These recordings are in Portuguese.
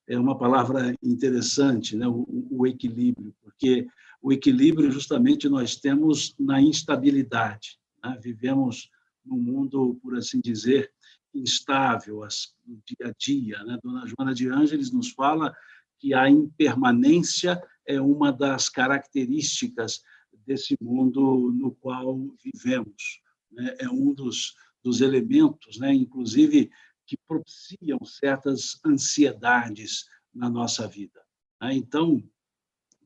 é uma palavra interessante, né? O equilíbrio, porque o equilíbrio justamente nós temos na instabilidade, né? Vivemos num mundo, por assim dizer, instável, no dia a dia, né? Dona Joana de Ângeles nos fala que a impermanência é uma das características desse mundo no qual vivemos, né? É um dos elementos, né? Inclusive, que propiciam certas ansiedades na nossa vida, né? Então,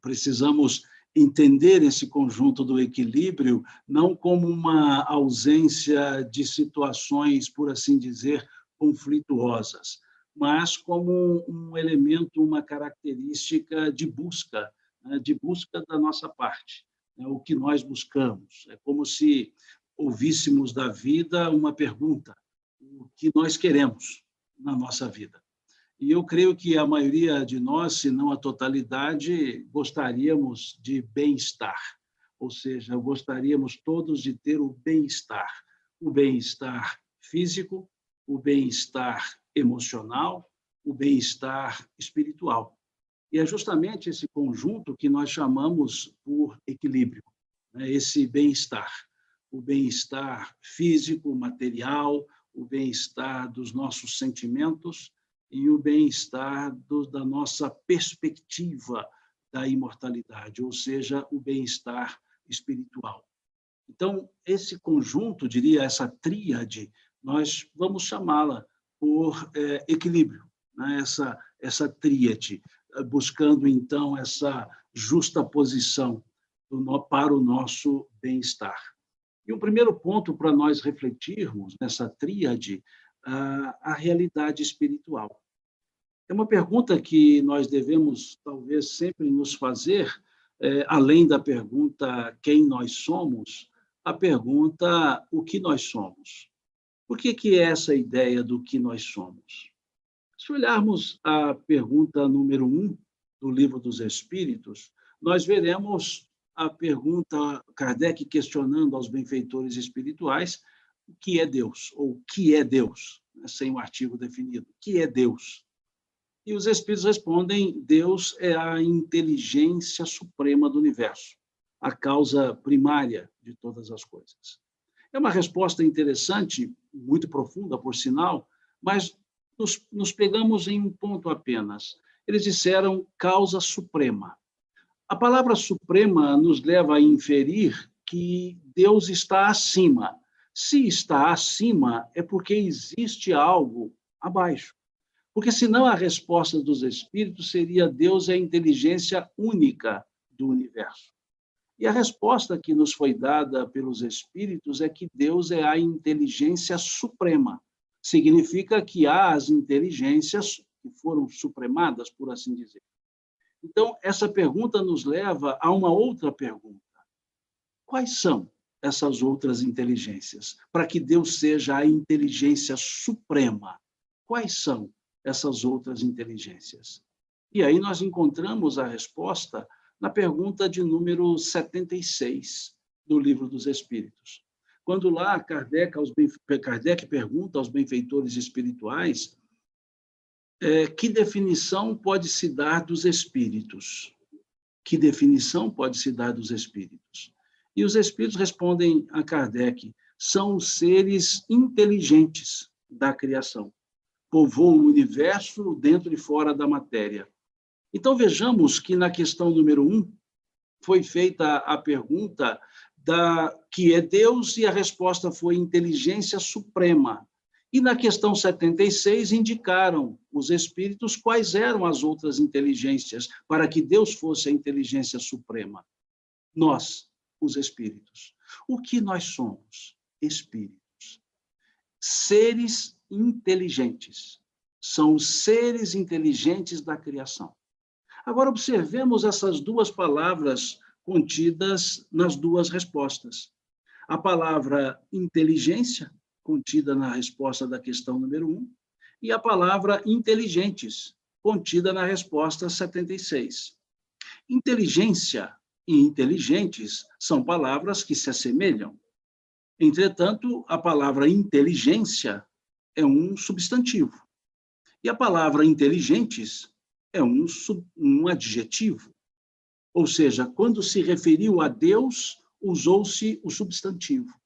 precisamos entender esse conjunto do equilíbrio não como uma ausência de situações, por assim dizer, conflituosas, mas como um elemento, uma característica né, de busca da nossa parte, né, o que nós buscamos. É como se ouvíssemos da vida uma pergunta: o que nós queremos na nossa vida? E eu creio que a maioria de nós, se não a totalidade, gostaríamos de bem-estar, ou seja, gostaríamos todos de ter o bem-estar físico, o bem-estar emocional, o bem-estar espiritual. E é justamente esse conjunto que nós chamamos por equilíbrio, né? Esse bem-estar, o bem-estar físico, material, o bem-estar dos nossos sentimentos e o bem-estar da nossa perspectiva da imortalidade, ou seja, o bem-estar espiritual. Então, esse conjunto, diria, essa tríade, nós vamos chamá-la por equilíbrio, né? Essa tríade, buscando, então, essa justa posição para o nosso bem-estar. E o primeiro ponto para nós refletirmos nessa tríade, a realidade espiritual. É uma pergunta que nós devemos, talvez, sempre nos fazer, além da pergunta quem nós somos, a pergunta o que nós somos. Por que é essa ideia do que nós somos? Se olharmos a pergunta número 1 do Livro dos Espíritos, nós veremos a pergunta, Kardec questionando aos benfeitores espirituais o que é Deus, ou o que é Deus, sem um artigo definido. O que é Deus? E os Espíritos respondem: Deus é a inteligência suprema do universo, a causa primária de todas as coisas. É uma resposta interessante, muito profunda, por sinal, mas nos pegamos em um ponto apenas. Eles disseram causa suprema. A palavra suprema nos leva a inferir que Deus está acima. Se está acima, é porque existe algo abaixo. Porque senão a resposta dos espíritos seria: Deus é a inteligência única do universo. E a resposta que nos foi dada pelos espíritos é que Deus é a inteligência suprema. Significa que há as inteligências que foram supremadas, por assim dizer. Então, essa pergunta nos leva a uma outra pergunta: quais são essas outras inteligências? Para que Deus seja a inteligência suprema, quais são essas outras inteligências? E aí nós encontramos a resposta na pergunta de número 76 do Livro dos Espíritos. Quando lá Kardec pergunta aos benfeitores espirituais que definição pode se dar dos espíritos? Que definição pode se dar dos espíritos? E os espíritos respondem a Kardec: são os seres inteligentes da criação. Povoam o universo dentro e fora da matéria. Então, vejamos que na questão número 1 foi feita a pergunta que é Deus, e a resposta foi inteligência suprema. E na questão 76 indicaram os espíritos quais eram as outras inteligências para que Deus fosse a inteligência suprema. Nós, os espíritos. O que nós somos? Espíritos. Seres inteligentes. São os seres inteligentes da criação. Agora, observemos essas duas palavras contidas nas duas respostas. A palavra inteligência, contida na resposta da questão número 1, e a palavra inteligentes, contida na resposta 76. Inteligência e inteligentes são palavras que se assemelham. Entretanto, a palavra inteligência é um substantivo. E a palavra inteligentes é um adjetivo. Ou seja, quando se referiu a Deus, usou-se o substantivo.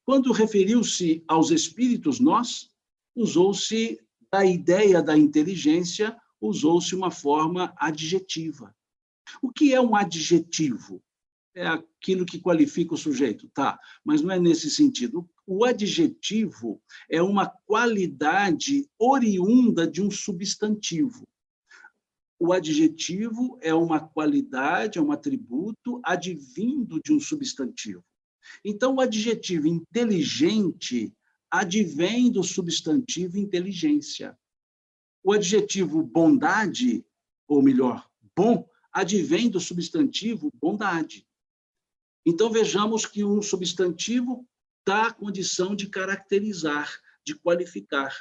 Quando referiu-se aos espíritos nós, usou-se a ideia da inteligência, usou-se uma forma adjetiva. O que é um adjetivo? É aquilo que qualifica o sujeito, tá? Mas não é nesse sentido. O adjetivo é uma qualidade oriunda de um substantivo. O adjetivo é uma qualidade, é um atributo advindo de um substantivo. Então, o adjetivo inteligente advém do substantivo inteligência. O adjetivo bondade, ou melhor, bom, advém do substantivo bondade. Então, vejamos que um substantivo dá a condição de caracterizar, de qualificar.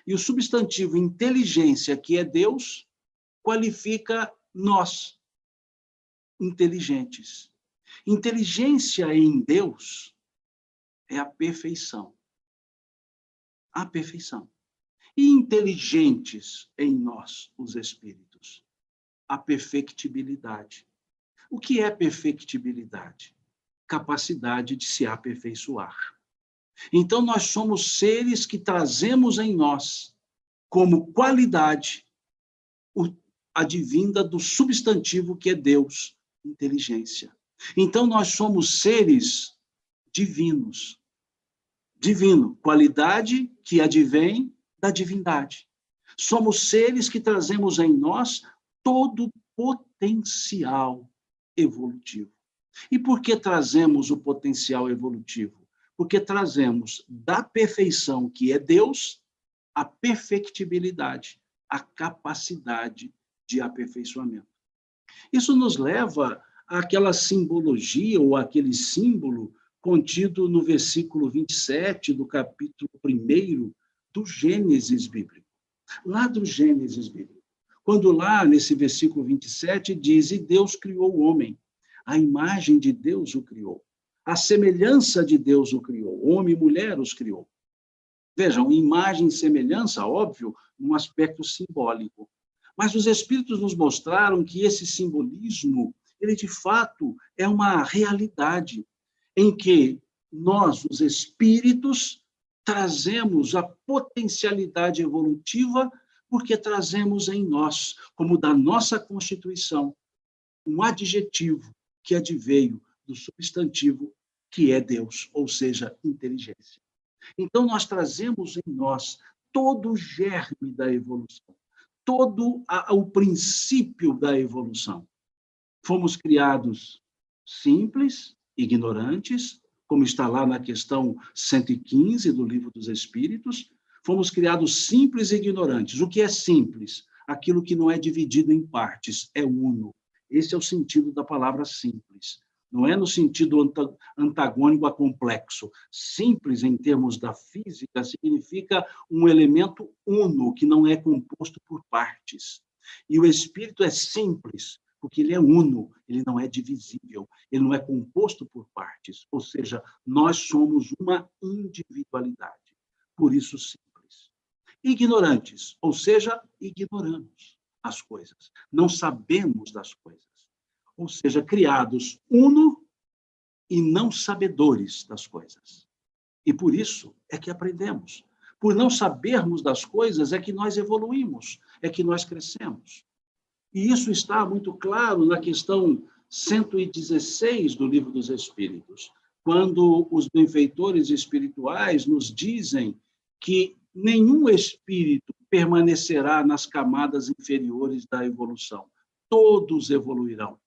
E o substantivo inteligência, que é Deus, qualifica nós, inteligentes. Inteligência em Deus é a perfeição. A perfeição. E inteligentes em nós, os espíritos, a perfectibilidade. O que é perfectibilidade? Capacidade de se aperfeiçoar. Então, nós somos seres que trazemos em nós, como qualidade, advinda do substantivo que é Deus, inteligência. Então, nós somos seres divinos. Divino, qualidade que advém da divindade. Somos seres que trazemos em nós todo o potencial evolutivo. E por que trazemos o potencial evolutivo? Porque trazemos da perfeição que é Deus a perfectibilidade, a capacidade de aperfeiçoamento. Isso nos leva àquela simbologia ou àquele símbolo contido no versículo 27 do capítulo 1 do Gênesis bíblico. Lá do Gênesis bíblico. Quando lá, nesse versículo 27, diz, e Deus criou o homem. A imagem de Deus o criou. A semelhança de Deus o criou. Homem e mulher os criou. Vejam, imagem e semelhança, óbvio, num aspecto simbólico. Mas os Espíritos nos mostraram que esse simbolismo, ele de fato é uma realidade em que nós, os Espíritos, trazemos a potencialidade evolutiva porque trazemos em nós, como da nossa constituição, um adjetivo que adveio do substantivo que é Deus, ou seja, inteligência. Então, nós trazemos em nós todo o germe da evolução, todo o princípio da evolução. Fomos criados simples, ignorantes, como está lá na questão 115 do Livro dos Espíritos. Fomos criados simples e ignorantes. O que é simples? Aquilo que não é dividido em partes, é uno. Esse é o sentido da palavra simples. Não é no sentido antagônico a complexo. Simples, em termos da física, significa um elemento uno, que não é composto por partes. E o espírito é simples, porque ele é uno, ele não é divisível, ele não é composto por partes. Ou seja, nós somos uma individualidade. Por isso, simples. Ignorantes, ou seja, ignoramos as coisas. Não sabemos das coisas. Ou seja, criados uno e não sabedores das coisas. E por isso é que aprendemos. Por não sabermos das coisas é que nós evoluímos, é que nós crescemos. E isso está muito claro na questão 116 do Livro dos Espíritos, quando os benfeitores espirituais nos dizem que nenhum espírito permanecerá nas camadas inferiores da evolução. Todos evoluirão.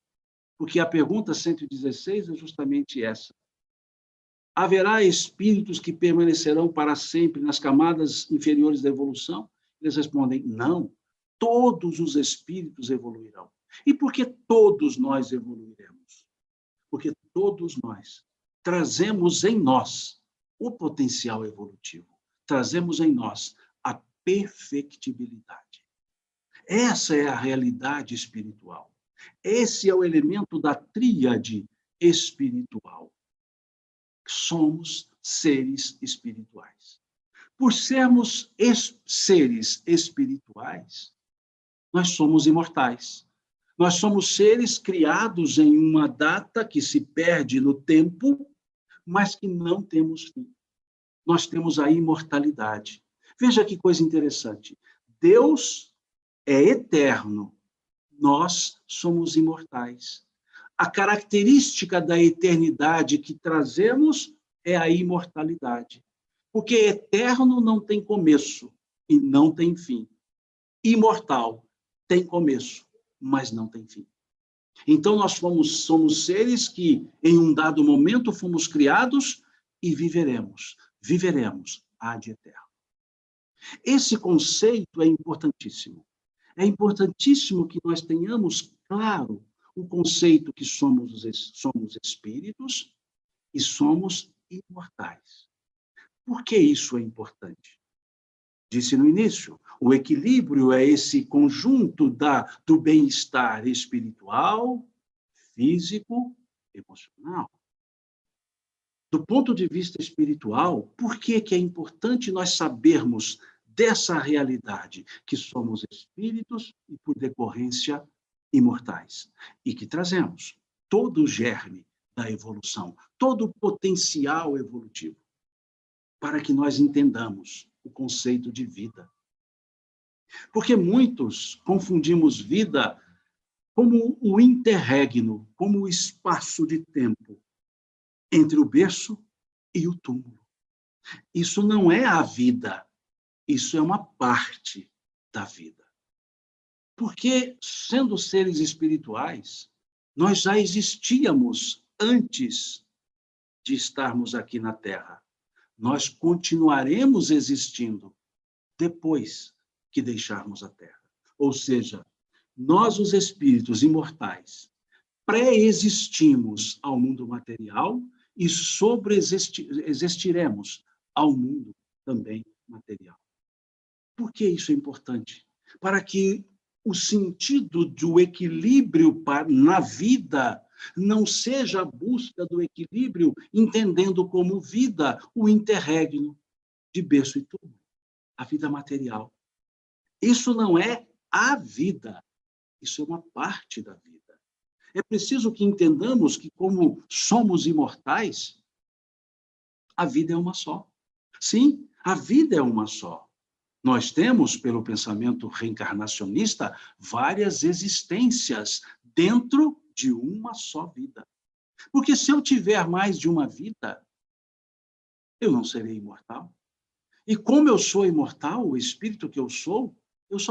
Porque a pergunta 116 é justamente essa. Haverá espíritos que permanecerão para sempre nas camadas inferiores da evolução? Eles respondem, não. Todos os espíritos evoluirão. E por que todos nós evoluiremos? Porque todos nós trazemos em nós o potencial evolutivo. Trazemos em nós a perfectibilidade. Essa é a realidade espiritual. Esse é o elemento da tríade espiritual. Somos seres espirituais. Por sermos seres espirituais, nós somos imortais. Nós somos seres criados em uma data que se perde no tempo, mas que não temos fim. Nós temos a imortalidade. Veja que coisa interessante. Deus é eterno, nós somos imortais. A característica da eternidade que trazemos é a imortalidade. Porque eterno não tem começo e não tem fim. Imortal tem começo, mas não tem fim. Então, nós somos seres que, em um dado momento, fomos criados e viveremos ad eterno. Esse conceito é importantíssimo. É importantíssimo que nós tenhamos claro o conceito que somos espíritos e somos imortais. Por que isso é importante? Disse no início, o equilíbrio é esse conjunto do bem-estar espiritual, físico, emocional. Do ponto de vista espiritual, por que é importante nós sabermos dessa realidade, que somos espíritos e, por decorrência, imortais, e que trazemos todo o germe da evolução, todo o potencial evolutivo, para que nós entendamos o conceito de vida. Porque muitos confundimos vida como o interregno, como o espaço de tempo entre o berço e o túmulo. Isso não é a vida, isso é uma parte da vida. Porque, sendo seres espirituais, nós já existíamos antes de estarmos aqui na Terra. Nós continuaremos existindo depois que deixarmos a Terra. Ou seja, nós, os espíritos imortais, pré-existimos ao mundo material e sobreexistiremos ao mundo também material. Por que isso é importante? Para que o sentido do equilíbrio na vida não seja a busca do equilíbrio, entendendo como vida o interregno de berço e túmulo, a vida material. Isso não é a vida, isso é uma parte da vida. É preciso que entendamos que, como somos imortais, a vida é uma só. Sim, a vida é uma só. Nós temos, pelo pensamento reencarnacionista, várias existências dentro de uma só vida. Porque se eu tiver mais de uma vida, eu não serei imortal. E como eu sou imortal, o espírito que eu só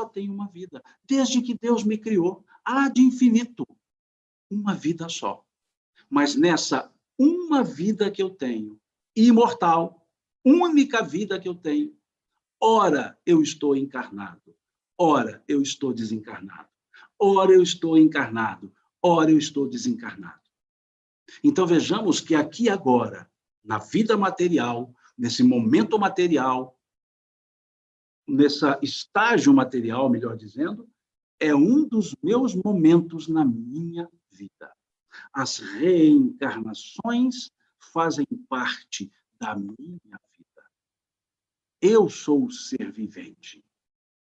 tenho uma vida. Desde que Deus me criou, ad infinito, uma vida só. Mas nessa uma vida que eu tenho, imortal, única vida que eu tenho, ora eu estou encarnado, ora eu estou desencarnado, ora eu estou encarnado, ora eu estou desencarnado. Então vejamos que aqui agora, na vida material, nesse momento material, nesse estágio material, melhor dizendo, é um dos meus momentos na minha vida. As reencarnações fazem parte da minha vida. Eu sou o ser vivente.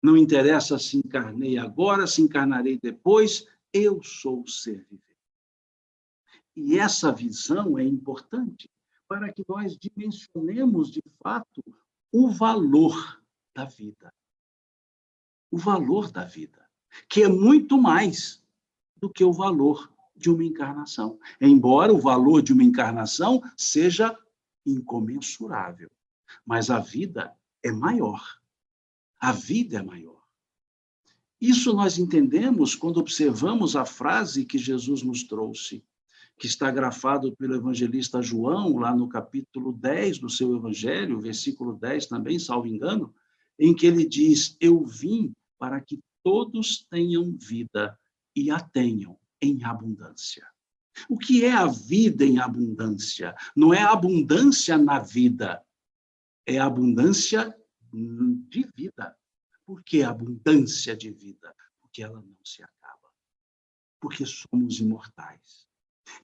Não interessa se encarnei agora, se encarnarei depois, eu sou o ser vivente. E essa visão é importante para que nós dimensionemos, de fato, o valor da vida. O valor da vida, que é muito mais do que o valor de uma encarnação. Embora o valor de uma encarnação seja incomensurável, mas a vida é maior. A vida é maior. Isso nós entendemos quando observamos a frase que Jesus nos trouxe, que está grafado pelo evangelista João, lá no capítulo 10 do seu evangelho, versículo 10 também, salvo engano, em que ele diz: eu vim para que todos tenham vida e a tenham em abundância. O que é a vida em abundância? Não é abundância na vida, é abundância de vida. Por que abundância de vida? Porque ela não se acaba. Porque somos imortais.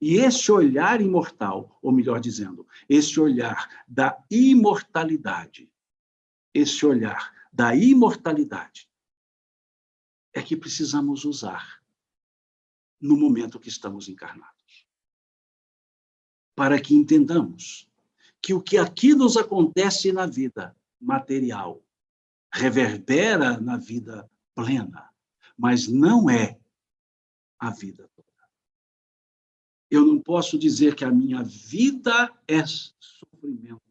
E esse olhar imortal, ou melhor dizendo, esse olhar da imortalidade, é que precisamos usar no momento que estamos encarnados, para que entendamos que o que aqui nos acontece na vida material reverbera na vida plena, mas não é a vida toda. Eu não posso dizer que a minha vida é sofrimento,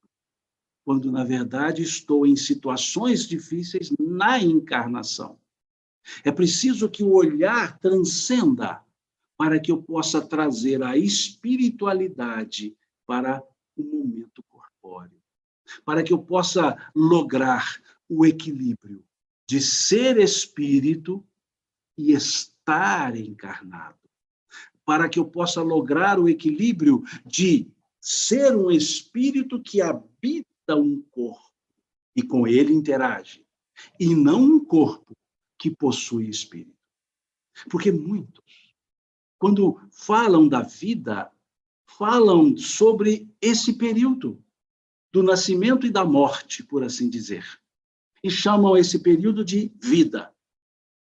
quando, na verdade, estou em situações difíceis na encarnação. É preciso que o olhar transcenda para que eu possa trazer a espiritualidade para o momento corpóreo, para que eu possa lograr o equilíbrio de ser espírito e estar encarnado, para que eu possa lograr o equilíbrio de ser um espírito que habita um corpo e com ele interage, e não um corpo que possui espírito. Porque muitos, quando falam da vida, falam sobre esse período do nascimento e da morte, por assim dizer, e chamam esse período de vida.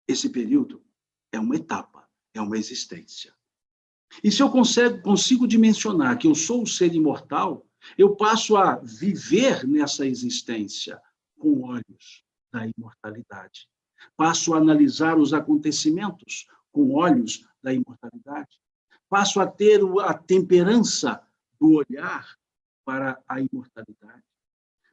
Esse período é uma etapa, é uma existência. E se eu consigo dimensionar que eu sou um ser imortal, eu passo a viver nessa existência com olhos da imortalidade. Passo a analisar os acontecimentos com olhos da imortalidade. Passo a ter a temperança do olhar para a imortalidade.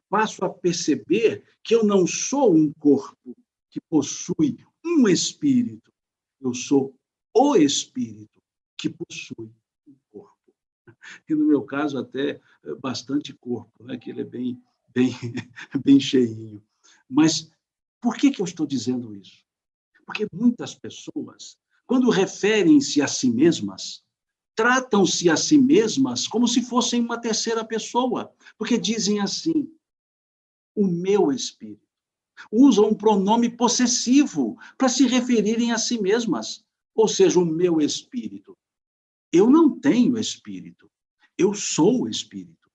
Passo a perceber que eu não sou um corpo que possui um espírito. Eu sou o espírito que possui um corpo. E, no meu caso, até bastante corpo, né? Que ele é bem cheinho. Mas por que eu estou dizendo isso? Porque muitas pessoas, quando referem-se a si mesmas, tratam-se a si mesmas como se fossem uma terceira pessoa, porque dizem assim, o meu espírito. Usam um pronome possessivo para se referirem a si mesmas, ou seja, o meu espírito. Eu não tenho espírito, eu sou o espírito.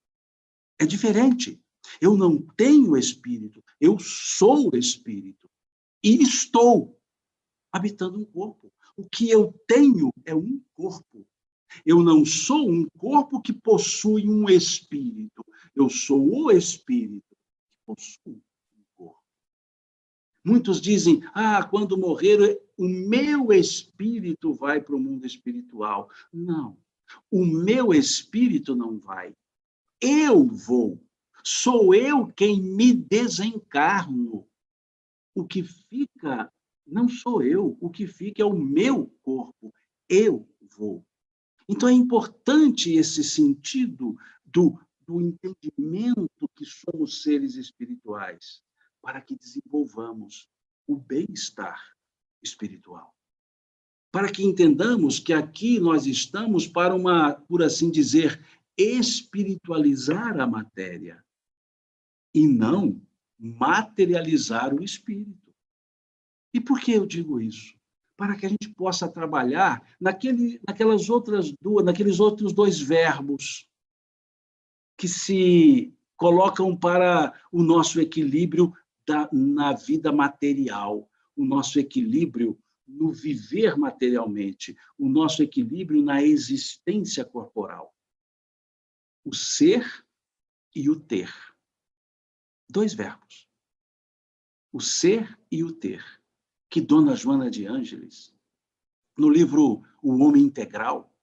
É diferente. Eu não tenho espírito, eu sou o espírito. E estou habitando um corpo. O que eu tenho é um corpo. Eu não sou um corpo que possui um espírito. Eu sou o espírito que possui um corpo. Muitos dizem, quando morrer, o meu espírito vai para o mundo espiritual. Não, o meu espírito não vai. Eu vou. Sou eu quem me desencarno. O que fica não sou eu, o que fica é o meu corpo. Eu vou. Então, é importante esse sentido do entendimento que somos seres espirituais, para que desenvolvamos o bem-estar espiritual. Para que entendamos que aqui nós estamos para por assim dizer, espiritualizar a matéria e não materializar o espírito. E por que eu digo isso? Para que a gente possa trabalhar naqueles outros dois verbos que se colocam para o nosso equilíbrio na vida material, o nosso equilíbrio no viver materialmente, o nosso equilíbrio na existência corporal. O ser e o ter. Dois verbos. O ser e o ter. Que Dona Joana de Ângeles, no livro O Homem Integral,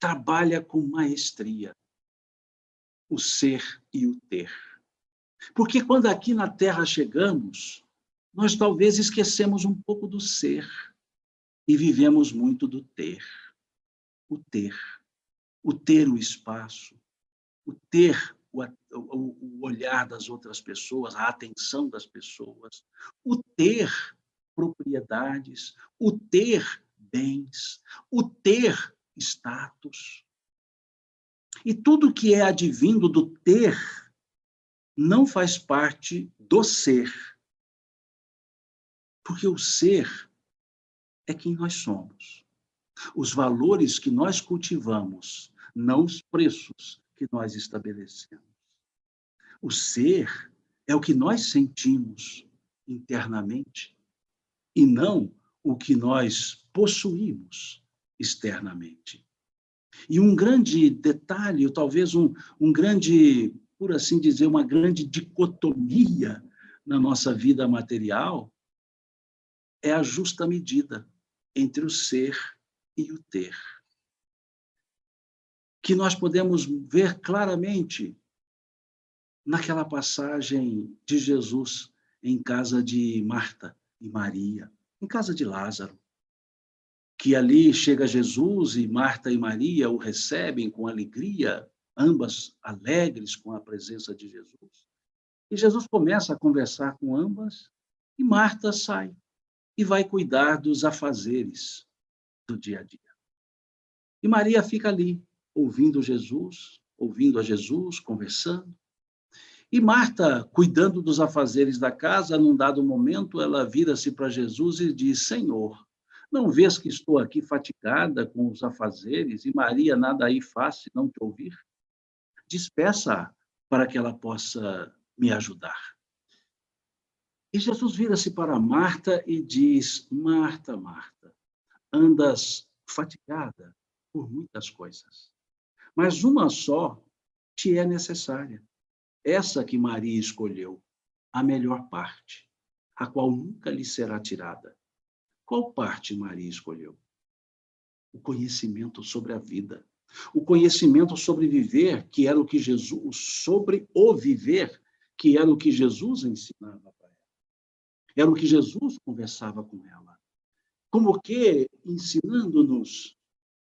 trabalha com maestria. O ser e o ter. Porque quando aqui na Terra chegamos, nós talvez esquecemos um pouco do ser e vivemos muito do ter. O ter. O ter o espaço. O ter o olhar das outras pessoas, a atenção das pessoas. O ter propriedades. O ter bens. O ter status. E tudo que é advindo do ter não faz parte do ser. Porque o ser é quem nós somos. Os valores que nós cultivamos, não os preços que nós estabelecemos. O ser é o que nós sentimos internamente e não o que nós possuímos externamente. E um grande detalhe, ou talvez um grande, por assim dizer, uma grande dicotomia na nossa vida material, é a justa medida entre o ser e o ter. Que nós podemos ver claramente naquela passagem de Jesus em casa de Marta e Maria, em casa de Lázaro, que ali chega Jesus e Marta e Maria o recebem com alegria, ambas alegres com a presença de Jesus. E Jesus começa a conversar com ambas e Marta sai e vai cuidar dos afazeres do dia a dia. E Maria fica ali, ouvindo a Jesus, conversando. E Marta, cuidando dos afazeres da casa, num dado momento, ela vira-se para Jesus e diz: Senhor, não vês que estou aqui fatigada com os afazeres e Maria nada aí faz se não te ouvir? Despeça para que ela possa me ajudar. E Jesus vira-se para Marta e diz: Marta, Marta, andas fatigada por muitas coisas, mas uma só te é necessária. Essa que Maria escolheu, a melhor parte, a qual nunca lhe será tirada. Qual parte Maria escolheu? O conhecimento sobre a vida, o conhecimento sobre viver, que era o que Jesus, sobre o viver, que era o que Jesus ensinava para ela. Era o que Jesus conversava com ela. Como que ensinando-nos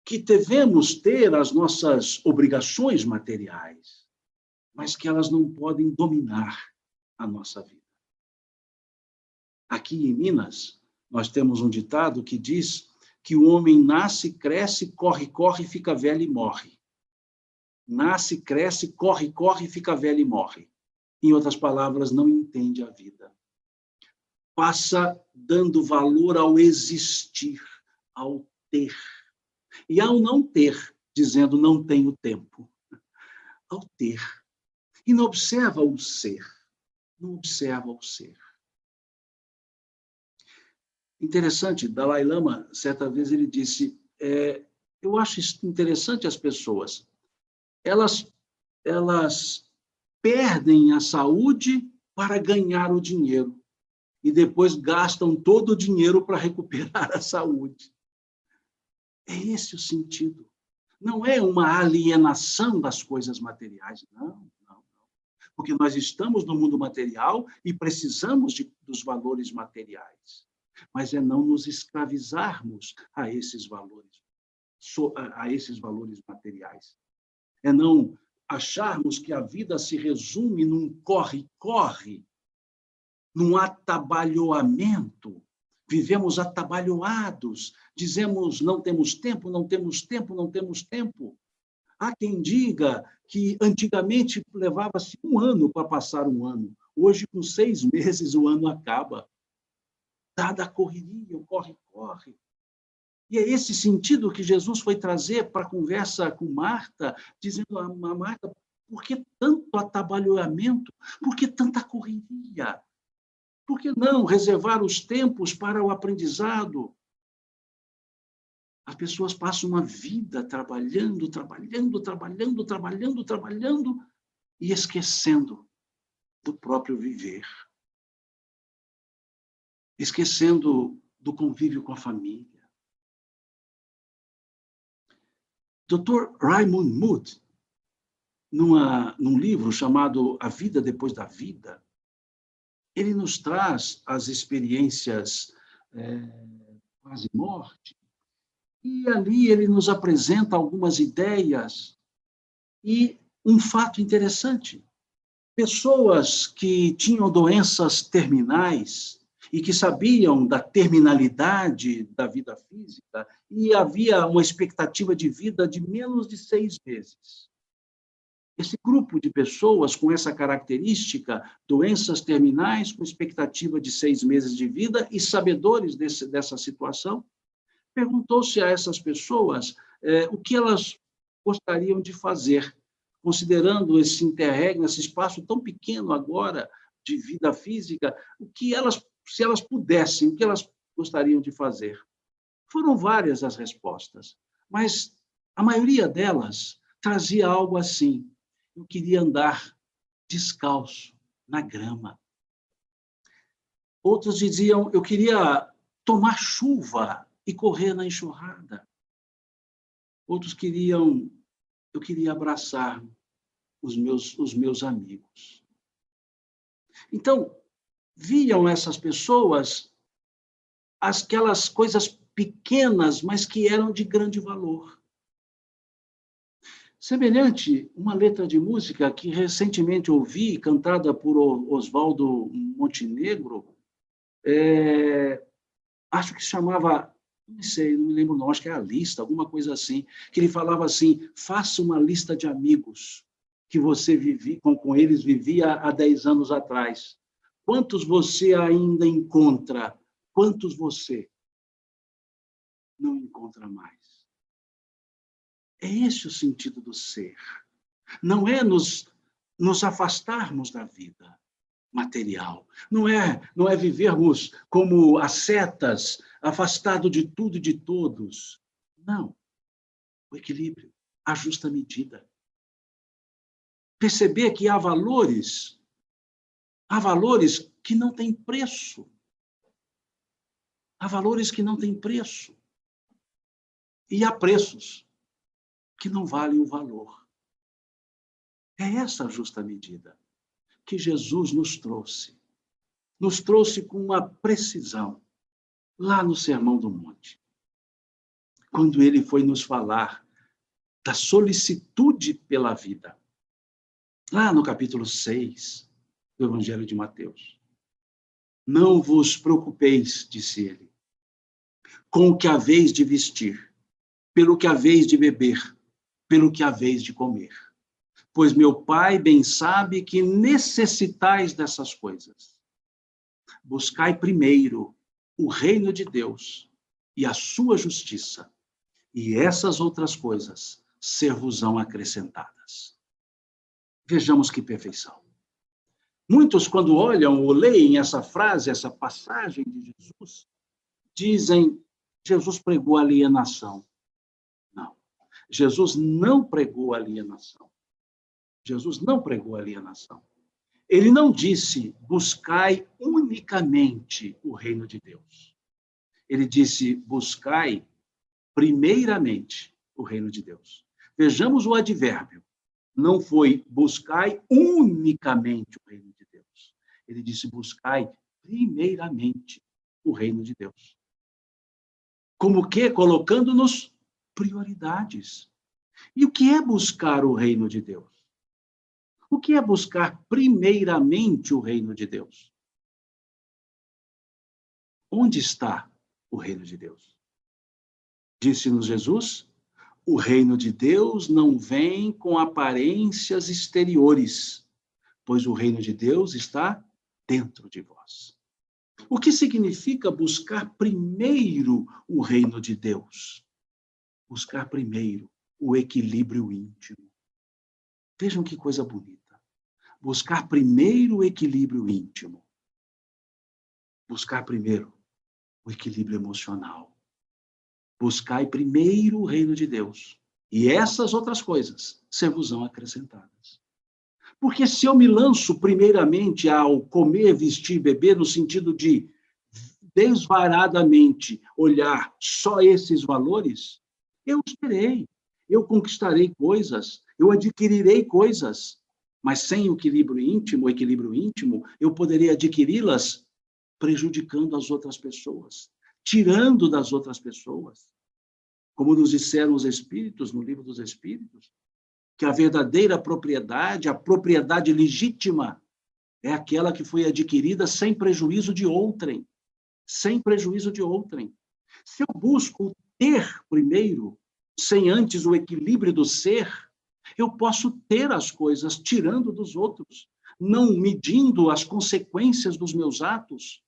que devemos ter as nossas obrigações materiais, mas que elas não podem dominar a nossa vida. Aqui em Minas, nós temos um ditado que diz que o homem nasce, cresce, corre, corre, fica velho e morre. Nasce, cresce, corre, corre, fica velho e morre. Em outras palavras, não entende a vida. Passa dando valor ao existir, ao ter. E ao não ter, dizendo não tenho tempo. Ao ter. E não observa o ser. Não observa o ser. Interessante, Dalai Lama, certa vez ele disse, eu acho interessante as pessoas, elas perdem a saúde para ganhar o dinheiro e depois gastam todo o dinheiro para recuperar a saúde. É esse o sentido. Não é uma alienação das coisas materiais, não. Porque nós estamos no mundo material e precisamos dos valores materiais. Mas é não nos escravizarmos a esses valores materiais. É não acharmos que a vida se resume num corre-corre, num atabalhoamento. Vivemos atabalhoados, dizemos não temos tempo, não temos tempo, não temos tempo. Há quem diga que antigamente levava-se 1 ano para passar um ano. Hoje, com 6 meses, o ano acaba. Dada a correria, o corre-corre. E é esse sentido que Jesus foi trazer para a conversa com Marta, dizendo a Marta, por que tanto atabalhoamento? Por que tanta correria? Por que não reservar os tempos para o aprendizado? As pessoas passam uma vida trabalhando e esquecendo do próprio viver. Esquecendo do convívio com a família. Dr. Raymond Moody, num livro chamado A Vida Depois da Vida, ele nos traz as experiências quase morte, e ali ele nos apresenta algumas ideias e um fato interessante. Pessoas que tinham doenças terminais e que sabiam da terminalidade da vida física, e havia uma expectativa de vida de menos de 6 meses. Esse grupo de pessoas com essa característica, doenças terminais com expectativa de 6 meses de vida e sabedores dessa situação, perguntou-se a essas pessoas o que elas gostariam de fazer, considerando esse interregno, esse espaço tão pequeno agora de vida física, se elas pudessem, o que elas gostariam de fazer? Foram várias as respostas, mas a maioria delas trazia algo assim: eu queria andar descalço na grama. Outros diziam: eu queria tomar chuva e correr na enxurrada. Outros queriam: eu queria abraçar os meus amigos. Então, viam essas pessoas aquelas coisas pequenas, mas que eram de grande valor. Semelhante, uma letra de música que recentemente ouvi, cantada por Oswaldo Montenegro, acho que se chamava, não sei, não me lembro não, acho que é A Lista, alguma coisa assim, que ele falava assim: faça uma lista de amigos que você vivia, com eles vivia há 10 anos atrás. Quantos você ainda encontra? Quantos você não encontra mais? É esse o sentido do ser. Não é nos afastarmos da vida material. Não é vivermos como ascetas, afastado de tudo e de todos. Não. O equilíbrio, a justa medida. Perceber que há valores que não têm preço. Há valores que não têm preço. E há preços que não valem o valor. É essa a justa medida que Jesus nos trouxe. Nos trouxe com uma precisão lá no Sermão do Monte, quando ele foi nos falar da solicitude pela vida. Lá no capítulo 6 do Evangelho de Mateus. Não vos preocupeis, disse ele, com o que haveis de vestir, pelo que haveis de beber, pelo que haveis de comer. Pois meu Pai bem sabe que necessitais dessas coisas. Buscai primeiro o reino de Deus e a sua justiça, e essas outras coisas ser-vos-ão acrescentadas. Vejamos que perfeição. Muitos, quando olham ou leem essa frase, essa passagem de Jesus, dizem: Jesus pregou alienação. Não. Jesus não pregou alienação. Jesus não pregou alienação. Ele não disse: buscai unicamente o reino de Deus. Ele disse: buscai primeiramente o reino de Deus. Vejamos o advérbio. Não foi buscai unicamente o reino de Deus. Ele disse: buscai primeiramente o reino de Deus. Como que? Colocando-nos prioridades. E o que é buscar o reino de Deus? O que é buscar primeiramente o reino de Deus? Onde está o reino de Deus? Disse-nos Jesus: o reino de Deus não vem com aparências exteriores, pois o reino de Deus está dentro de vós. O que significa buscar primeiro o reino de Deus? Buscar primeiro o equilíbrio íntimo. Vejam que coisa bonita. Buscar primeiro o equilíbrio íntimo. Buscar primeiro o equilíbrio emocional. Buscai primeiro o reino de Deus. E essas outras coisas ser-vos-ão acrescentadas. Porque se eu me lanço primeiramente ao comer, vestir, beber, no sentido de desvaradamente olhar só esses valores, eu terei, eu conquistarei coisas, eu adquirirei coisas, mas sem o equilíbrio íntimo, eu poderia adquiri-las prejudicando as outras pessoas, tirando das outras pessoas. Como nos disseram os Espíritos, no Livro dos Espíritos, que a verdadeira propriedade, a propriedade legítima, é aquela que foi adquirida sem prejuízo de outrem. Sem prejuízo de outrem. Se eu busco ter primeiro, sem antes o equilíbrio do ser, eu posso ter as coisas tirando dos outros, não medindo as consequências dos meus atos,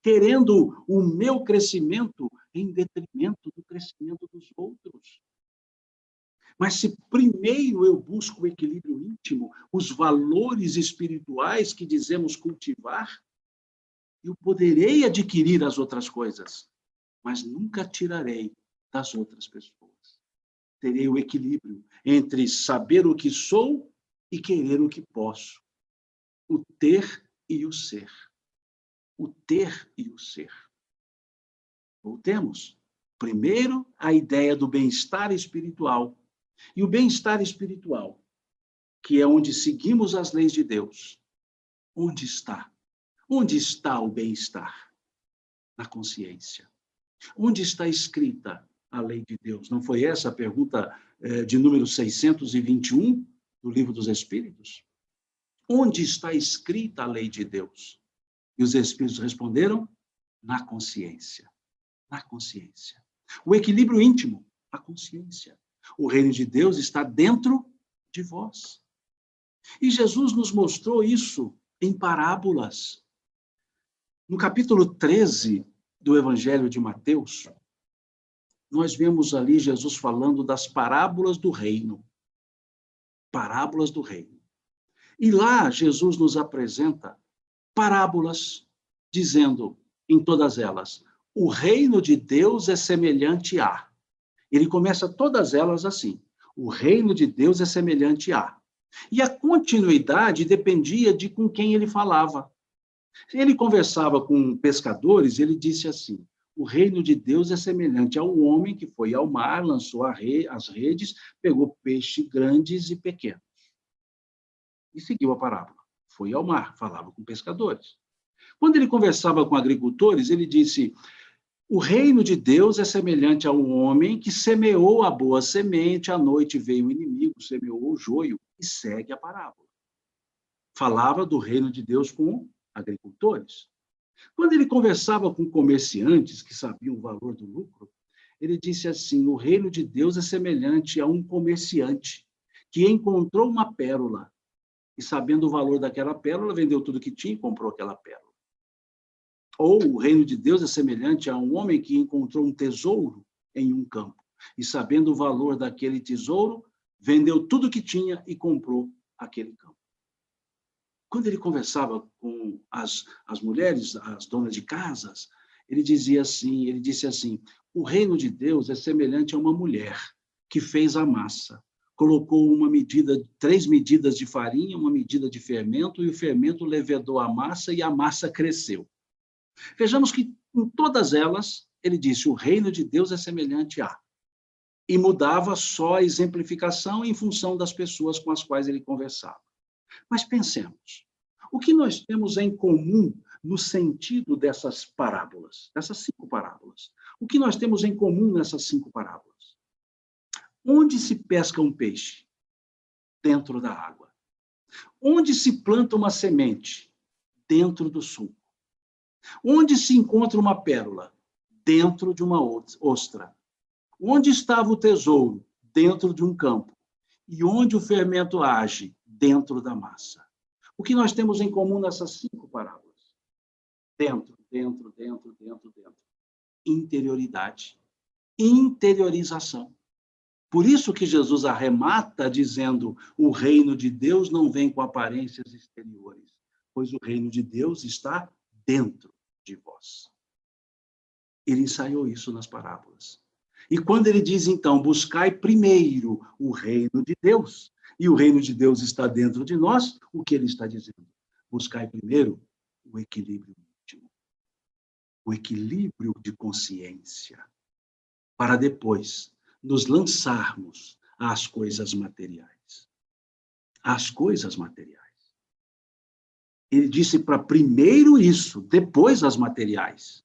querendo o meu crescimento em detrimento do crescimento dos outros. Mas se primeiro eu busco o equilíbrio íntimo, os valores espirituais que dizemos cultivar, eu poderei adquirir as outras coisas, mas nunca tirarei das outras pessoas. Terei o equilíbrio entre saber o que sou e querer o que posso. O ter e o ser. O ter e o ser. Voltemos. Primeiro, a ideia do bem-estar espiritual. E o bem-estar espiritual, que é onde seguimos as leis de Deus. Onde está? Onde está o bem-estar? Na consciência. Onde está escrita a lei de Deus? Não foi essa a pergunta de número 621 do Livro dos Espíritos? Onde está escrita a lei de Deus? E os Espíritos responderam: na consciência. Na consciência. O equilíbrio íntimo, a consciência. O reino de Deus está dentro de vós. E Jesus nos mostrou isso em parábolas. No capítulo 13 do Evangelho de Mateus, nós vemos ali Jesus falando das parábolas do reino. Parábolas do reino. E lá Jesus nos apresenta parábolas, dizendo em todas elas: o reino de Deus é semelhante a. Ele começa todas elas assim: o reino de Deus é semelhante a. E a continuidade dependia de com quem ele falava. Ele conversava com pescadores, ele disse assim: o reino de Deus é semelhante a um homem que foi ao mar, lançou as redes, pegou peixes grandes e pequenos. E seguiu a parábola. Foi ao mar, falava com pescadores. Quando ele conversava com agricultores, ele disse: o reino de Deus é semelhante a um homem que semeou a boa semente, à noite veio o inimigo, semeou o joio, e segue a parábola. Falava do reino de Deus com agricultores. Quando ele conversava com comerciantes que sabiam o valor do lucro, ele disse assim: o reino de Deus é semelhante a um comerciante que encontrou uma pérola e, sabendo o valor daquela pérola, vendeu tudo que tinha e comprou aquela pérola. Ou o reino de Deus é semelhante a um homem que encontrou um tesouro em um campo e, sabendo o valor daquele tesouro, vendeu tudo que tinha e comprou aquele campo. Quando ele conversava com as mulheres, as donas de casas, ele disse assim: o reino de Deus é semelhante a uma mulher que fez a massa, colocou 3 medidas de farinha, 1 medida de fermento, e o fermento levedou a massa e a massa cresceu. Vejamos que em todas elas, ele disse: o reino de Deus é semelhante a. E mudava só a exemplificação em função das pessoas com as quais ele conversava. Mas pensemos, o que nós temos em comum no sentido dessas parábolas, dessas 5 parábolas? O que nós temos em comum nessas 5 parábolas? Onde se pesca um peixe? Dentro da água. Onde se planta uma semente? Dentro do sul. Onde se encontra uma pérola? Dentro de uma ostra. Onde estava o tesouro? Dentro de um campo. E onde o fermento age? Dentro da massa. O que nós temos em comum nessas 5 parábolas? Dentro. Interioridade. Interiorização. Por isso que Jesus arremata dizendo: o reino de Deus não vem com aparências exteriores, pois o reino de Deus está dentro de vós. Ele ensaiou isso nas parábolas. E quando ele diz, então, buscai primeiro o reino de Deus, e o reino de Deus está dentro de nós, o que ele está dizendo? Buscai primeiro o equilíbrio íntimo, o equilíbrio de consciência, para depois nos lançarmos às coisas materiais. Às coisas materiais. Ele disse para primeiro isso, depois as materiais.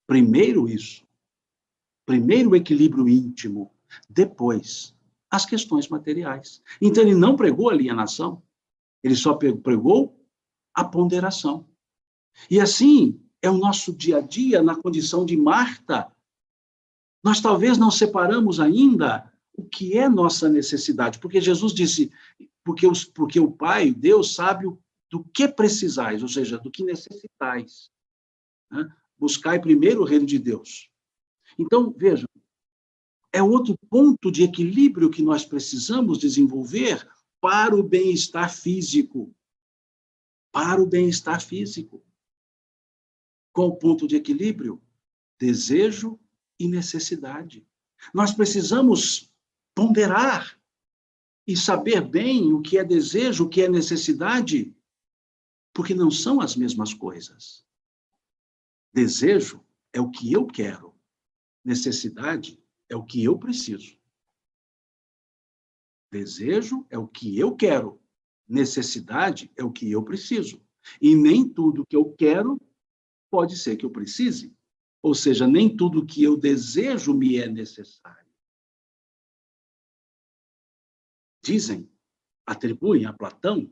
Primeiro isso. Primeiro o equilíbrio íntimo, depois as questões materiais. Então, ele não pregou alienação, ele só pregou a ponderação. E assim é o nosso dia a dia na condição de Marta. Nós talvez não separamos ainda o que é nossa necessidade, porque Jesus disse, porque o Pai, Deus, sabe do que precisais, ou seja, do que necessitais. Né? Buscai primeiro o reino de Deus. Então, vejam, é outro ponto de equilíbrio que nós precisamos desenvolver para o bem-estar físico. Para o bem-estar físico. Qual o ponto de equilíbrio? Desejo e necessidade. Nós precisamos ponderar e saber bem o que é desejo, o que é necessidade, porque não são as mesmas coisas. Desejo é o que eu quero, necessidade é o que eu preciso. Desejo é o que eu quero, necessidade é o que eu preciso. E nem tudo que eu quero pode ser que eu precise. Ou seja, nem tudo que eu desejo me é necessário. Dizem, atribuem a Platão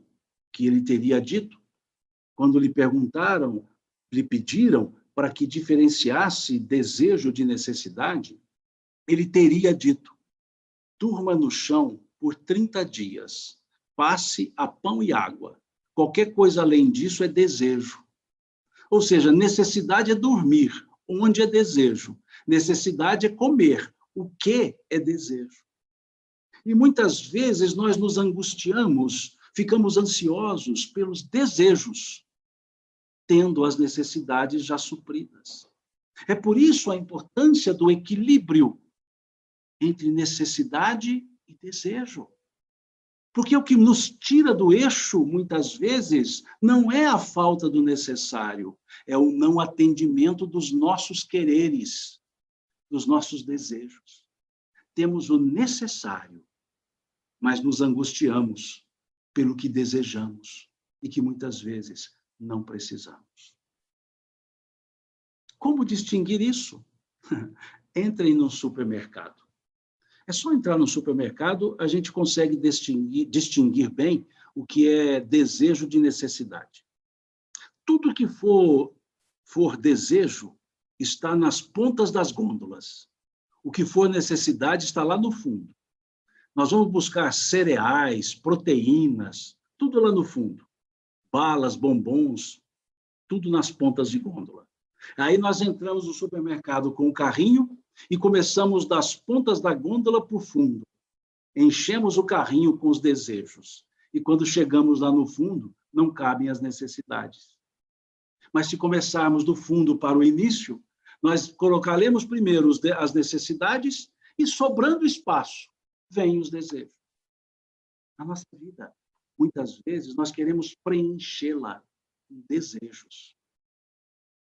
que ele teria dito, quando lhe perguntaram, lhe pediram para que diferenciasse desejo de necessidade, ele teria dito: durma no chão por 30 dias, passe a pão e água. Qualquer coisa além disso é desejo. Ou seja, necessidade é dormir, onde é desejo. Necessidade é comer, o que é desejo. E muitas vezes nós nos angustiamos, ficamos ansiosos pelos desejos, tendo as necessidades já supridas. É por isso a importância do equilíbrio entre necessidade e desejo. Porque o que nos tira do eixo, muitas vezes, não é a falta do necessário, é o não atendimento dos nossos quereres, dos nossos desejos. Temos o necessário, mas nos angustiamos pelo que desejamos e que muitas vezes não precisamos. Como distinguir isso? Entrem no supermercado. É só entrar no supermercado, a gente consegue distinguir bem o que é desejo de necessidade. Tudo que for desejo está nas pontas das gôndolas. O que for necessidade está lá no fundo. Nós vamos buscar cereais, proteínas, tudo lá no fundo. Balas, bombons, tudo nas pontas de gôndola. Aí nós entramos no supermercado com o carrinho e começamos das pontas da gôndola para o fundo. Enchemos o carrinho com os desejos. E quando chegamos lá no fundo, não cabem as necessidades. Mas se começarmos do fundo para o início, nós colocaremos primeiro as necessidades e, sobrando espaço, vêm os desejos. A nossa vida, muitas vezes, nós queremos preenchê-la com desejos.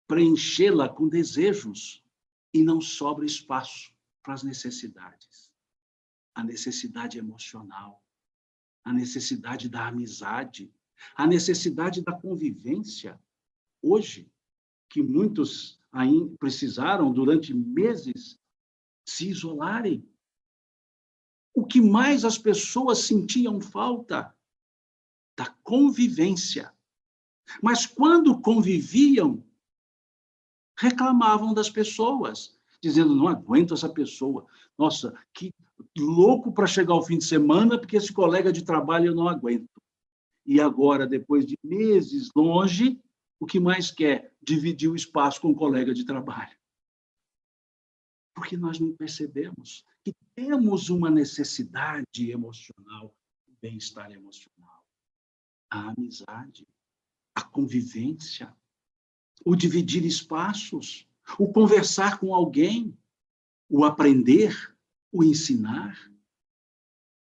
Preenchê-la com desejos e não sobra espaço para as necessidades. A necessidade emocional, a necessidade da amizade, a necessidade da convivência. Hoje, que muitos ainda precisaram, durante meses, se isolarem, o que mais as pessoas sentiam falta? Da convivência. Mas quando conviviam, reclamavam das pessoas, dizendo: não aguento essa pessoa. Nossa, que louco para chegar ao fim de semana, porque esse colega de trabalho eu não aguento. E agora, depois de meses longe, o que mais quer? Dividir o espaço com o colega de trabalho. Porque nós não percebemos que temos uma necessidade emocional, o bem-estar emocional, a amizade, a convivência, o dividir espaços, o conversar com alguém, o aprender, o ensinar.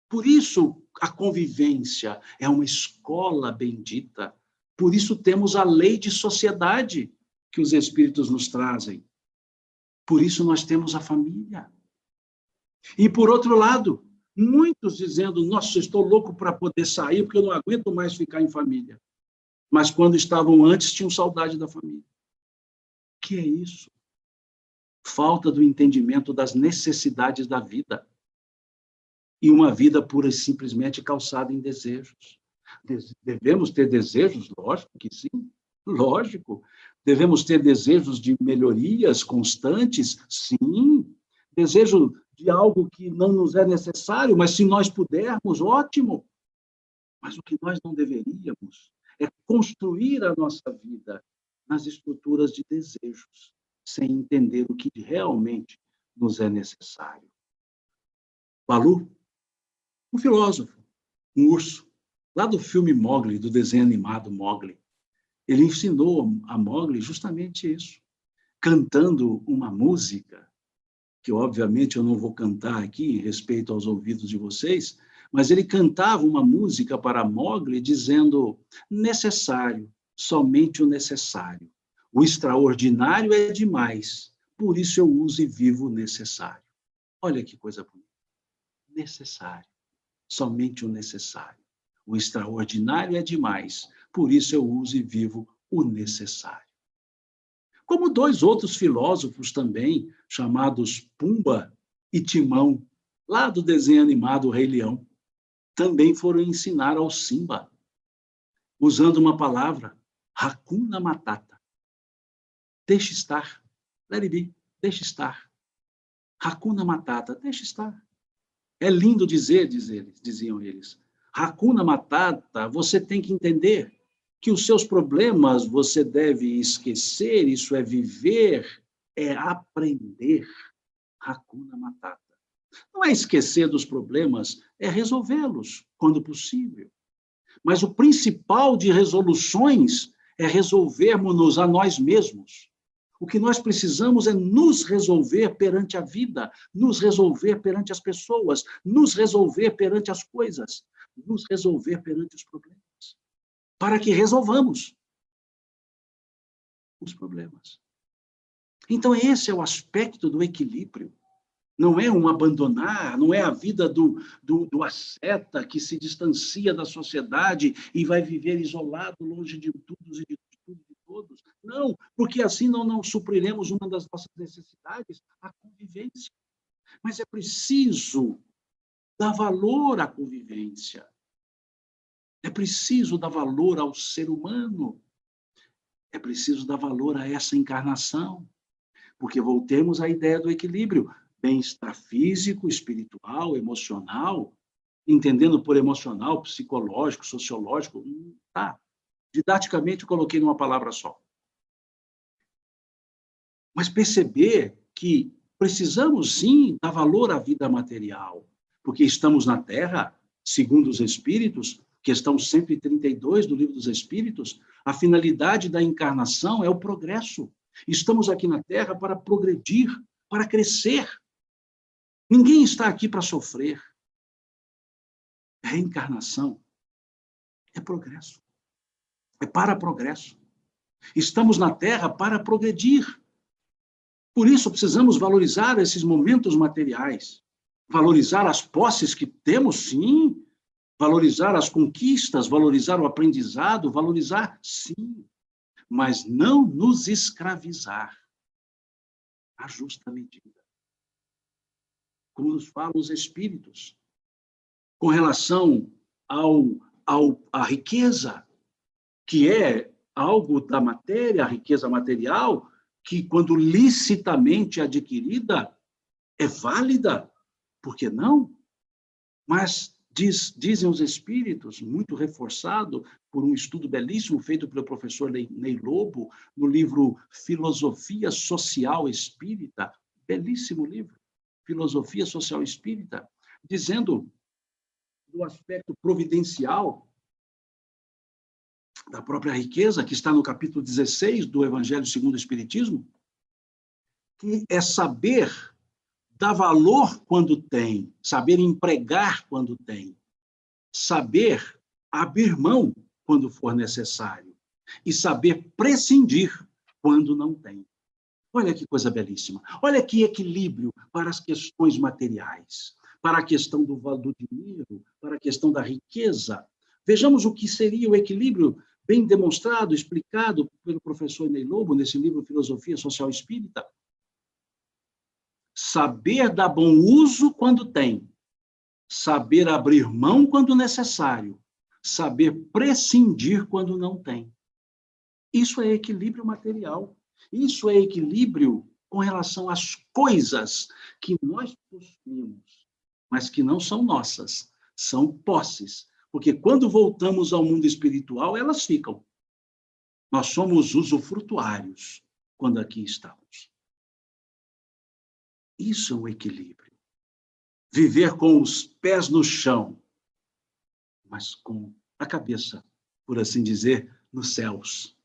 Por isso, a convivência é uma escola bendita. Por isso, temos a lei de sociedade que os Espíritos nos trazem. Por isso, nós temos a família. E, por outro lado, muitos dizendo: nossa, estou louco para poder sair, porque eu não aguento mais ficar em família. Mas, quando estavam antes, tinham saudade da família. O que é isso? Falta do entendimento das necessidades da vida. E uma vida pura e simplesmente calçada em desejos. Devemos ter desejos? Lógico que sim, lógico. Devemos ter desejos de melhorias constantes? Sim. Desejo de algo que não nos é necessário, mas se nós pudermos, ótimo. Mas o que nós não deveríamos é construir a nossa vida nas estruturas de desejos, sem entender o que realmente nos é necessário. Balu, um filósofo, um urso, lá do filme Mowgli, do desenho animado Mowgli, ele ensinou a Mowgli justamente isso, cantando uma música que obviamente eu não vou cantar aqui, em respeito aos ouvidos de vocês, mas ele cantava uma música para Mowgli dizendo: necessário, somente o necessário. O extraordinário é demais, por isso eu uso e vivo o necessário. Olha que coisa bonita. Necessário, somente o necessário. O extraordinário é demais, por isso eu uso e vivo o necessário. Como dois outros filósofos também, chamados Pumba e Timão, lá do desenho animado O Rei Leão, também foram ensinar ao Simba, usando uma palavra, Hakuna Matata. Deixe estar, let it be, deixe estar. Hakuna Matata, deixe estar. É lindo dizer, diziam eles. Hakuna Matata, você tem que entender que os seus problemas você deve esquecer, isso é viver, é aprender. Hakuna Matata. Não é esquecer dos problemas, é resolvê-los quando possível. Mas o principal de resoluções é resolvermos-nos a nós mesmos. O que nós precisamos é nos resolver perante a vida, nos resolver perante as pessoas, nos resolver perante as coisas, nos resolver perante os problemas, para que resolvamos os problemas. Então, esse é o aspecto do equilíbrio. Não é um abandonar, não é a vida do asceta que se distancia da sociedade e vai viver isolado, longe de tudo e de tudo e de todos. Não, porque assim não supriremos uma das nossas necessidades, a convivência. Mas é preciso dar valor à convivência. É preciso dar valor ao ser humano. É preciso dar valor a essa encarnação. Porque voltemos à ideia do equilíbrio. Bem-estar físico, espiritual, emocional, entendendo por emocional, psicológico, sociológico, tá. Didaticamente eu coloquei numa palavra só. Mas perceber que precisamos sim dar valor à vida material, porque estamos na Terra, segundo os Espíritos, questão 132 do Livro dos Espíritos, a finalidade da encarnação é o progresso. Estamos aqui na Terra para progredir, para crescer. Ninguém está aqui para sofrer. Reencarnação é progresso. É para progresso. Estamos na Terra para progredir. Por isso, precisamos valorizar esses momentos materiais. Valorizar as posses que temos, sim. Valorizar as conquistas, valorizar o aprendizado, valorizar, sim. Mas não nos escravizar. A justa medida. Como nos falam os Espíritos, com relação à riqueza, que é algo da matéria, a riqueza material, que, quando licitamente adquirida, é válida, por que não? Mas dizem os Espíritos, muito reforçado por um estudo belíssimo feito pelo professor Ney Lobo, no livro Filosofia Social Espírita, belíssimo livro, Filosofia Social Espírita, dizendo do aspecto providencial da própria riqueza, que está no capítulo 16 do Evangelho segundo o Espiritismo, que é saber dar valor quando tem, saber empregar quando tem, saber abrir mão quando for necessário e saber prescindir quando não tem. Olha que coisa belíssima. Olha que equilíbrio para as questões materiais, para a questão do dinheiro, para a questão da riqueza. Vejamos o que seria o equilíbrio bem demonstrado, explicado pelo professor Ney Lobo, nesse livro Filosofia Social Espírita. Saber dar bom uso quando tem, saber abrir mão quando necessário, saber prescindir quando não tem. Isso é equilíbrio material. Isso é equilíbrio com relação às coisas que nós possuímos, mas que não são nossas, são posses. Porque quando voltamos ao mundo espiritual, elas ficam. Nós somos usufrutuários quando aqui estamos. Isso é um equilíbrio. Viver com os pés no chão, mas com a cabeça, por assim dizer, nos céus.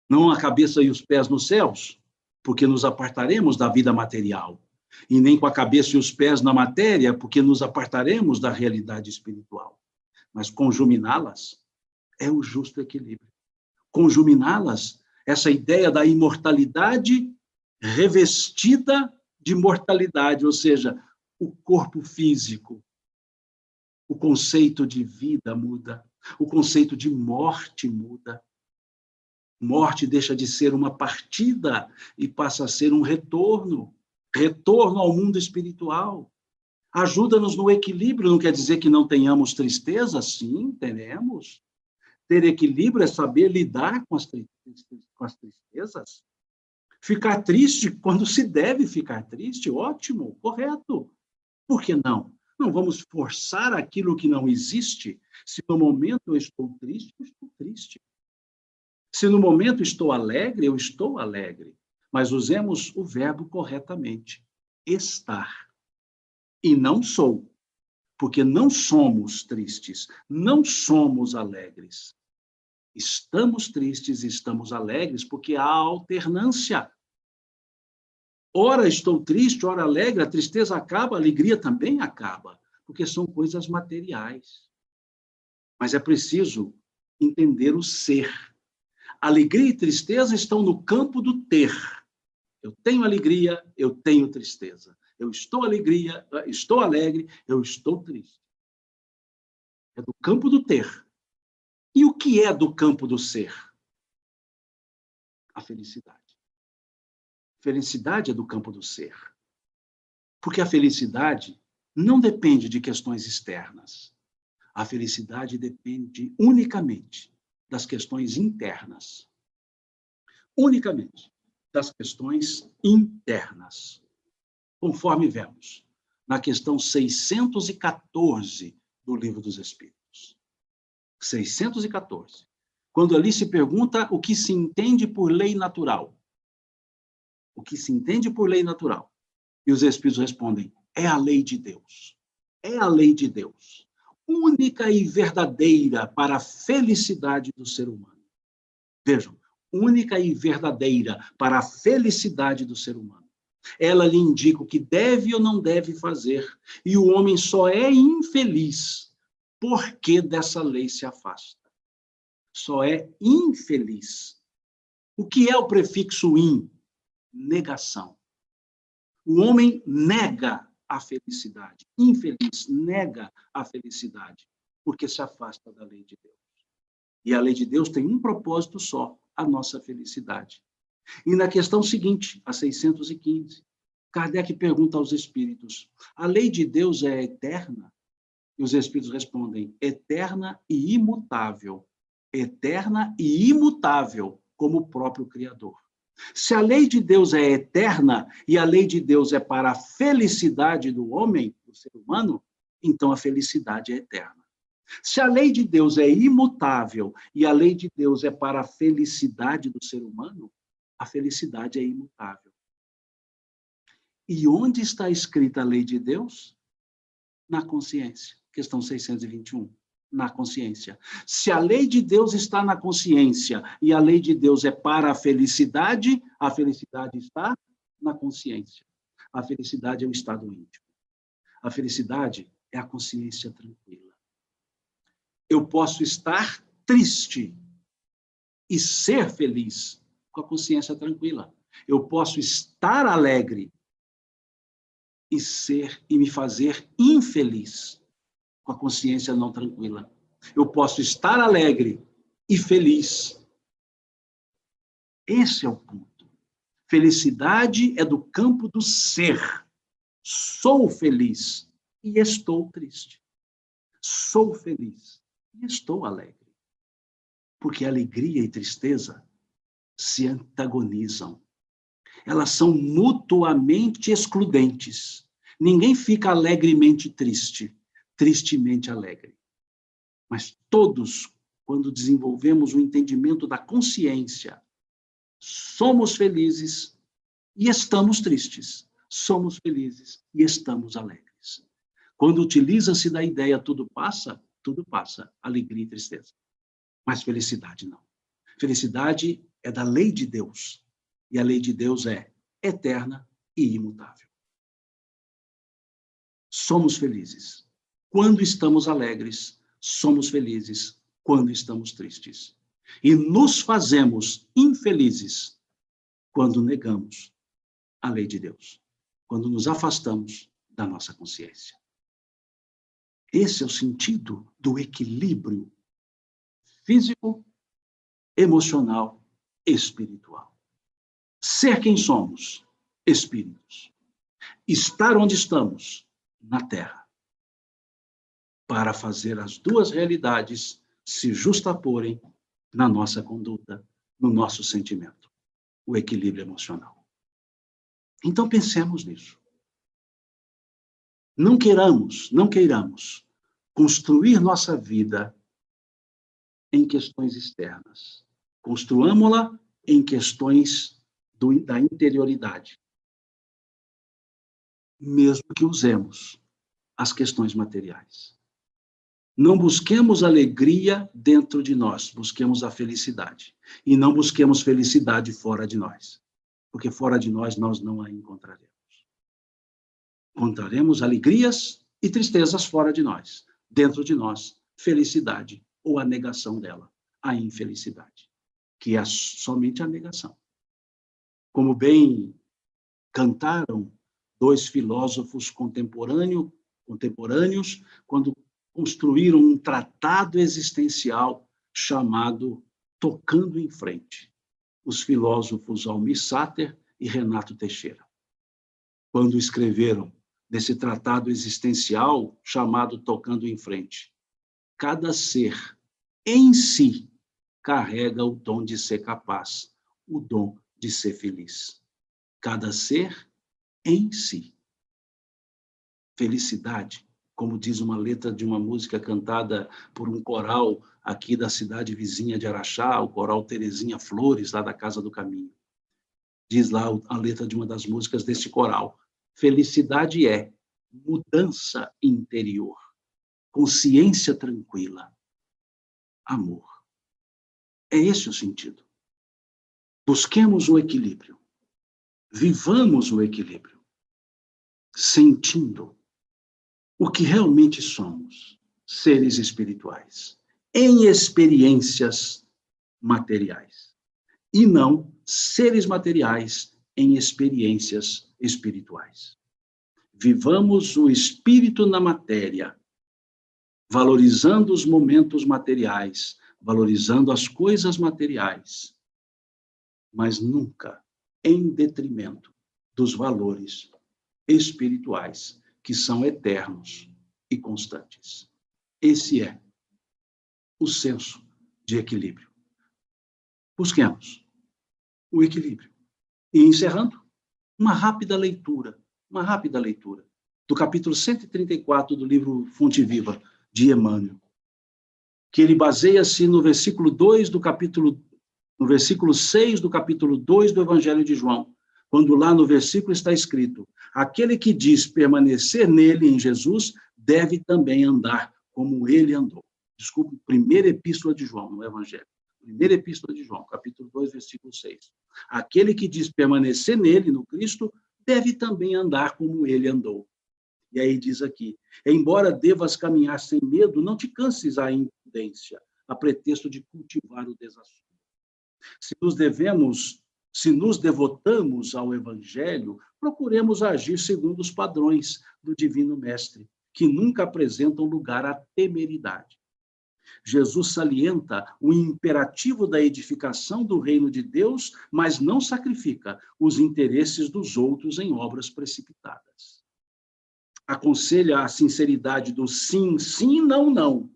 Não a cabeça e os pés nos céus, porque nos apartaremos da vida material, e nem com a cabeça e os pés na matéria, porque nos apartaremos da realidade espiritual. Mas conjuminá-las é o justo equilíbrio. Conjuminá-las, essa ideia da imortalidade revestida de mortalidade, ou seja, o corpo físico, o conceito de vida muda, o conceito de morte muda. Morte deixa de ser uma partida e passa a ser um retorno, retorno ao mundo espiritual. Ajuda-nos no equilíbrio, não quer dizer que não tenhamos tristeza, sim, teremos. Ter equilíbrio é saber lidar com as tristezas. Ficar triste quando se deve ficar triste, ótimo, correto. Por que não? Não vamos forçar aquilo que não existe. Se no momento eu estou triste, eu estou triste. Se no momento estou alegre, eu estou alegre. Mas usemos o verbo corretamente. Estar. E não sou. Porque não somos tristes, não somos alegres. Estamos tristes e estamos alegres porque há alternância. Ora estou triste, ora alegre, a tristeza acaba, a alegria também acaba, porque são coisas materiais. Mas é preciso entender o ser. Alegria e tristeza estão no campo do ter. Eu tenho alegria, eu tenho tristeza. Eu estou alegre, eu estou triste. É do campo do ter. E o que é do campo do ser? A felicidade. Felicidade é do campo do ser. Porque a felicidade não depende de questões externas. A felicidade depende unicamente das questões internas. Unicamente das questões internas. Conforme vemos na questão 614 do Livro dos Espíritos. 614. Quando ali se pergunta o que se entende por lei natural. O que se entende por lei natural. E os Espíritos respondem, é a lei de Deus. É a lei de Deus. Única e verdadeira para a felicidade do ser humano. Vejam, única e verdadeira para a felicidade do ser humano. Ela lhe indica o que deve ou não deve fazer. E o homem só é infeliz porque dessa lei se afasta. Só é infeliz. O que é o prefixo in? Negação. O homem nega a felicidade. Infeliz, nega a felicidade, porque se afasta da lei de Deus. E a lei de Deus tem um propósito só, a nossa felicidade. E na questão seguinte, a 615, Kardec pergunta aos espíritos, a lei de Deus é eterna? E os espíritos respondem, eterna e imutável. Eterna e imutável, como o próprio Criador. Se a lei de Deus é eterna e a lei de Deus é para a felicidade do homem, do ser humano, então a felicidade é eterna. Se a lei de Deus é imutável e a lei de Deus é para a felicidade do ser humano, a felicidade é imutável. E onde está escrita a lei de Deus? Na consciência. Questão 621. Na consciência. Se a lei de Deus está na consciência e a lei de Deus é para a felicidade está na consciência. A felicidade é o estado íntimo. A felicidade é a consciência tranquila. Eu posso estar triste e ser feliz com a consciência tranquila. Eu posso estar alegre e me fazer infeliz com a consciência não tranquila. Eu posso estar alegre e feliz. Esse é o ponto. Felicidade é do campo do ser. Sou feliz e estou triste. Sou feliz e estou alegre. Porque alegria e tristeza se antagonizam. Elas são mutuamente excludentes. Ninguém fica alegremente triste, tristemente alegre. Mas todos, quando desenvolvemos o entendimento da consciência, somos felizes e estamos tristes. Somos felizes e estamos alegres. Quando utiliza-se da ideia tudo passa, alegria e tristeza. Mas felicidade não. Felicidade é da lei de Deus. E a lei de Deus é eterna e imutável. somos felizes. Quando estamos alegres, somos felizes. Quando estamos tristes. E nos fazemos infelizes quando negamos a lei de Deus, quando nos afastamos da nossa consciência. Esse é o sentido do equilíbrio físico, emocional, espiritual. Ser quem somos, espíritos. Estar onde estamos, na Terra. Para fazer as duas realidades se justaporem na nossa conduta, no nosso sentimento. O equilíbrio emocional. Então, pensemos nisso. Não queiramos construir nossa vida em questões externas. Construamos-la em questões da interioridade. Mesmo que usemos as questões materiais. Não busquemos alegria dentro de nós, busquemos a felicidade. E não busquemos felicidade fora de nós. Porque fora de nós não a encontraremos. Encontraremos alegrias e tristezas fora de nós. Dentro de nós, felicidade ou a negação dela, a infelicidade, que é somente a negação. Como bem cantaram dois filósofos contemporâneos, quando construíram um tratado existencial chamado Tocando em Frente. Os filósofos Almir Sater e Renato Teixeira. Quando escreveram nesse tratado existencial chamado Tocando em Frente, cada ser em si carrega o dom de ser capaz, o dom de ser feliz. Cada ser em si. Felicidade, como diz uma letra de uma música cantada por um coral aqui da cidade vizinha de Araxá, o coral Terezinha Flores, lá da Casa do Caminho. Diz lá a letra de uma das músicas desse coral. Felicidade é mudança interior, consciência tranquila, amor. É esse o sentido. Busquemos o equilíbrio. Vivamos o equilíbrio. Sentindo o que realmente somos, seres espirituais, em experiências materiais, e não seres materiais em experiências espirituais. Vivamos o espírito na matéria, valorizando os momentos materiais, valorizando as coisas materiais, mas nunca em detrimento dos valores espirituais, que são eternos e constantes. Esse é o senso de equilíbrio. Busquemos o equilíbrio. E encerrando, uma rápida leitura do capítulo 134 do livro Fonte Viva, de Emmanuel, que ele baseia-se no versículo 2 do capítulo, no versículo 6 do capítulo 2 do Evangelho de João, quando lá no versículo está escrito: aquele que diz permanecer nele, em Jesus, deve também andar como ele andou. Desculpe, primeira epístola de João, no Evangelho. Primeira epístola de João, capítulo 2, versículo 6. Aquele que diz permanecer nele, no Cristo, deve também andar como ele andou. E aí diz aqui: embora devas caminhar sem medo, não te canses a imprudência, a pretexto de cultivar o desassossego. Se nos devotamos ao Evangelho, procuremos agir segundo os padrões do Divino Mestre, que nunca apresentam lugar à temeridade. Jesus salienta o imperativo da edificação do reino de Deus, mas não sacrifica os interesses dos outros em obras precipitadas. Aconselha a sinceridade do sim, sim, não, não.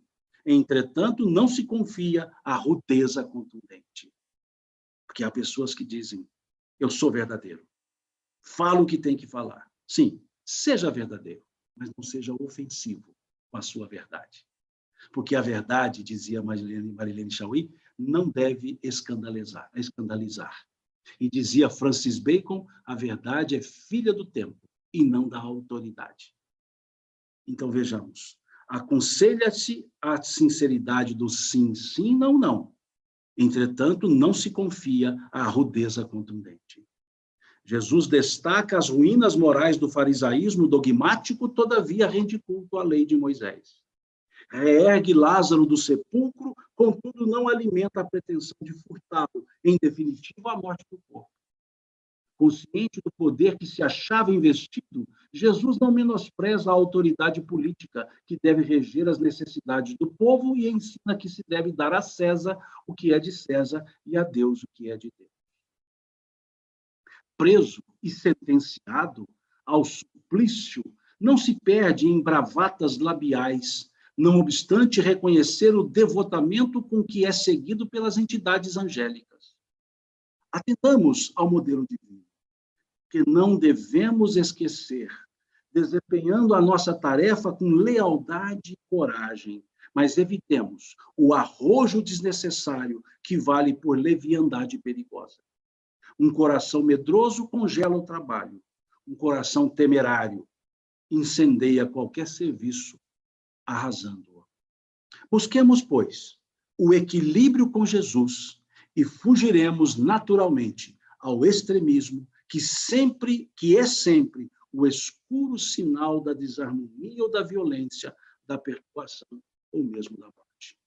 Entretanto, não se confia à rudeza contundente. Porque há pessoas que dizem: eu sou verdadeiro, falo o que tem que falar. Sim, seja verdadeiro, mas não seja ofensivo com a sua verdade. Porque a verdade, dizia Marilene Chauí, não deve escandalizar. E dizia Francis Bacon: a verdade é filha do tempo e não da autoridade. Então, vejamos, aconselha-se a sinceridade do sim, sim, não, não. Entretanto, não se confia à rudeza contundente. Jesus destaca as ruínas morais do farisaísmo dogmático, todavia rende culto à lei de Moisés. Reergue Lázaro do sepulcro, contudo não alimenta a pretensão de furtá-lo, em definitivo, a morte do corpo. Consciente do poder que se achava investido, Jesus não menospreza a autoridade política que deve reger as necessidades do povo e ensina que se deve dar a César o que é de César e a Deus o que é de Deus. Preso e sentenciado ao suplício, não se perde em bravatas labiais, não obstante reconhecer o devotamento com que é seguido pelas entidades angélicas. Atendamos ao modelo divino, que não devemos esquecer, desempenhando a nossa tarefa com lealdade e coragem, mas evitemos o arrojo desnecessário que vale por leviandade perigosa. Um coração medroso congela o trabalho. Um coração temerário incendeia qualquer serviço, arrasando-o. Busquemos, pois, o equilíbrio com Jesus e fugiremos naturalmente ao extremismo que é sempre o escuro sinal da desarmonia ou da violência, da perturbação ou mesmo da morte.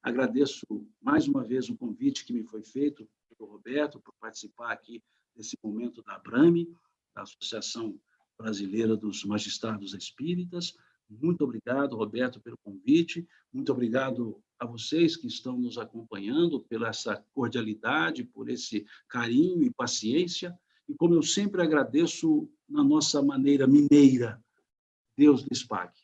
Agradeço mais uma vez o convite que me foi feito pelo Roberto, por participar aqui desse momento da ABRAME, da Associação Brasileira dos Magistrados Espíritas. Muito obrigado, Roberto, pelo convite. Muito obrigado a vocês que estão nos acompanhando, pela essa cordialidade, por esse carinho e paciência. E como eu sempre agradeço, na nossa maneira mineira, Deus lhes pague.